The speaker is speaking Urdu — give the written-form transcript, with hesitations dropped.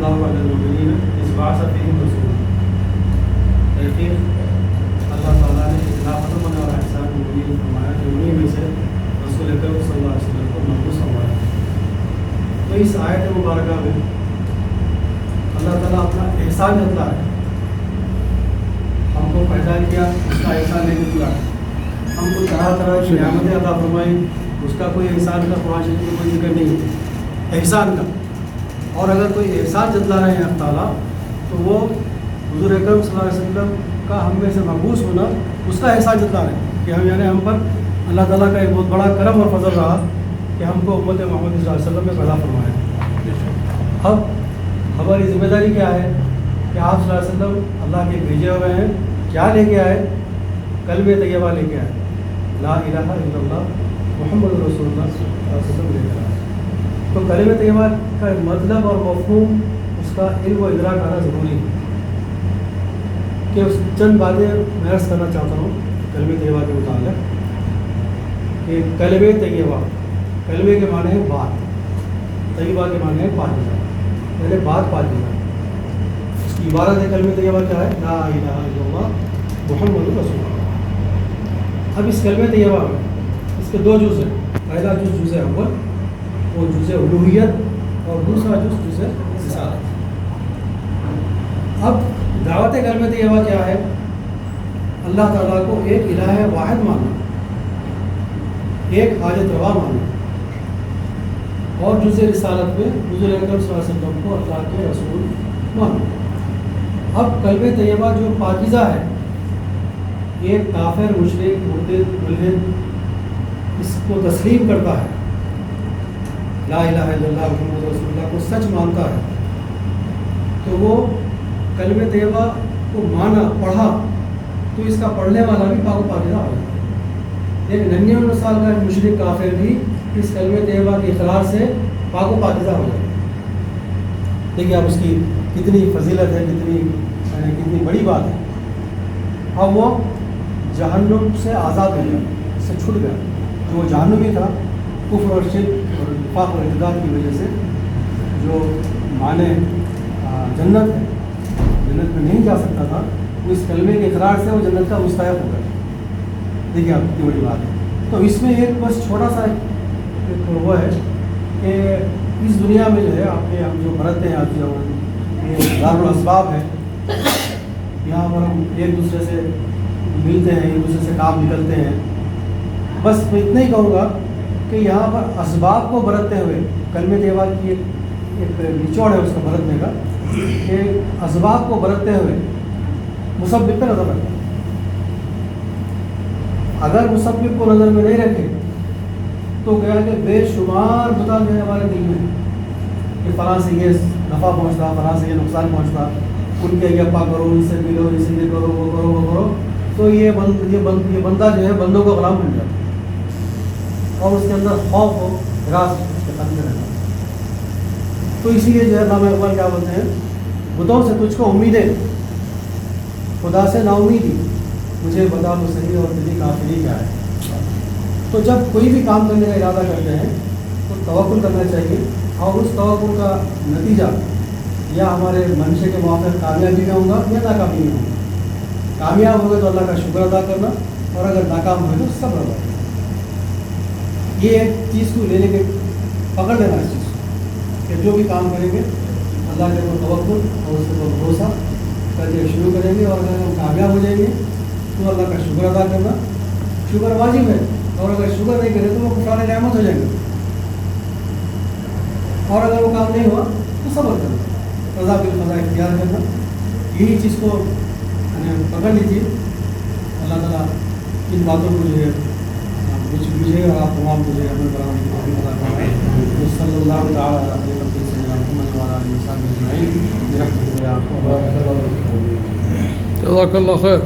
اللہ علی المؤمنین اذ بعث فیہم رسولا. تحقیق اللہ تعالیٰ نے اطلاع ختم ہونے والا احسان مومنین فرمایا کہ انہیں میں سے رسول اکرم صلی اللہ علیہ وسلم کو مبعوث فرمایا. تو اس آیت مبارکہ میں اللہ تعالیٰ اپنا احسان جتلا ہے. ہم کو پیدا کیا اس کا احسان نہیں جتلا. ہم کو طرح طرح کی نعمتیں عطا فرمائی اس کا کوئی احسان کا قرآن شریف میں کوئی ذکر نہیں ہے احسان کا. اور اگر کوئی احسان جتلا رہے ہیں اللہ تعالیٰ تو وہ حضور اکرم صلی اللہ علیہ وسلم کا ہم میں سے مبعوث ہونا اس کا احسان جتلا رہے ہیں کہ ہم ہم پر اللہ تعالیٰ کا ایک بہت بڑا کرم اور فضل رہا کہ ہم کو امت محمد صلی اللہ علیہ وسلم میں پیدا فرمایا. اب ہماری ذمہ داری کیا ہے کہ آپ صلی اللہ علیہ وسلم اللہ کے بھیجے ہوئے ہیں. کیا لے کے آئے؟ کلمہ طیبہ لے کے آئے. لا الہ الا اللہ محمد رسول اللہ صلی اللہ علیہ وسلم لے کر آئے. تو کلمہ طیبہ کا مطلب اور مفہوم اس کا علم و ادراک آنا ضروری ہے. کہ اس چند باتیں میں عرض کرنا چاہتا ہوں کلمہ طیبہ کے متعلق. کہ کلمہ طیبہ، کلمے کے معنی ہے بات، طیبہ کے معنی ہے پاکیزہ. پہلے بات پاکیزہ، اس کی عبارت ہے کلمہ طیبہ کیا ہے؟ لا الہ الا اللہ محمد رسول اللہ. اب اس کلمہ طیبہ میں اس کے دو جز ہیں. پہلا جز اول، وہ جز الوہیت، اور دوسرا جز رسالت. اب دعوت کلمہ طیبہ کیا ہے؟ اللہ تعالیٰ کو ایک الہ واحد ماننا، ایک حاجت روا ماننا. اور جز رسالت میں حضور اکرم صلی اللہ علیہ وسلم کو اللہ کے رسول ماننا. اب کلمہ طیبہ جو پاکیزہ ہے، ایک کافر، مشرک، مرتد، ملحد اس کو تسلیم کرتا ہے، لا الہ الا اللہ محمد رسول اللہ کو سچ مانتا ہے، تو وہ کلمہ طیبہ کو مانا، پڑھا تو اس کا پڑھنے والا بھی پاک و پاکیزہ ہو جاتا ہے. ایک 99 سال کا مشرک کافر بھی اس کلمہ طیبہ کے اقرار سے پاک و پاکیزہ ہو جاتا ہے. دیکھیے اب اس کی کتنی فضیلت ہے، کتنی بڑی بات ہے. اب وہ جہنم سے آزاد ہو گیا، اس سے چھٹ گیا. جو وہ جہنمی تھا کفر اور شرک اور نفاق اور ارتداد کی وجہ سے، جو معنی جنت ہے، جنت میں نہیں جا سکتا تھا، وہ اس کلمے کے اقرار سے وہ جنت کا مستحق ہو گیا. دیکھیے آپ کتنی بڑی بات ہے. تو اس میں ایک بس چھوٹا سا ایک وہ ہے کہ اس دنیا میں جو ہے ہم جو برتتے ہیں، آپ جو یہ دارالاسباب ہے، یہاں پر ہم ایک دوسرے سے ملتے ہیں، ایک دوسرے سے کام نکلتے ہیں. بس میں اتنا ہی کہوں گا کہ یہاں پر اسباب کو برتتے ہوئے کلمہ طیبہ کی ایک نچوڑ ہے اس کا برتنے کا، کہ اسباب کو برتتے ہوئے مسبب پہ نظر رکھیں. اگر مسبب کو نظر میں نہیں رکھے تو گیا کہ بے شمار بتا جو ہے ہمارے دل میں کہ فلاں سے یہ نفع پہنچتا، فلاں سے یہ نقصان پہنچتا، ان کے یہ پا کرو، ان سے ملو، ان سے یہ کرو، وہ کرو، وہ کرو. تو یہ بندہ جو ہے بندوں کا غلام بن جاتا اور اس کے اندر خوف ہو، راز کے قلب میں رہتا. تو اسی لیے جو ہے علامہ اقبال کیا بولتے ہیں، بتوں سے تجھ کو امیدیں، خدا سے نا امیدی، مجھے بتا تو صحیح اور تیری کافری کیا ہے. تو جب کوئی بھی کام کرنے کا ارادہ کرتے ہیں تو توکل کرنا چاہیے، اور اس توکل کا نتیجہ یا ہمارے منشے کے موافق کامیابی میں ہوگا یا ناکامی میں ہوگا. کامیاب ہوگا تو اللہ کا شکر ادا کرنا، اور اگر ناکام ہوئے تو صبر ادا کرنا. یہ ایک چیز کو لینے کے پکڑ لینا اس چیز کو کہ جو بھی کام کریں گے اللہ کے اوپر توکل اور اس کے اوپر بھروسہ کر کے شروع کریں گے، اور اگر ہم کامیاب ہو جائیں گے تو اللہ کا شکر ادا کرنا. شکر واجب ہے، اور اگر شکر نہیں کرے تو وہ کفران نعمت ہو جائیں گے. اور اگر وہ کام نہیں ہوا تو صبر کرنا، قضا بالقضا اختیار کرنا. یہی چیز کو پکڑ لیجیے. اللہ تعالیٰ ان باتوں کو جو ہے مجھے اور آپ تمام کو جو ہے عمل بنانے کی توفیق عطا فرمائے. صلی اللہ تعالیٰ علیہ وسلم. جزاک اللہ خیر.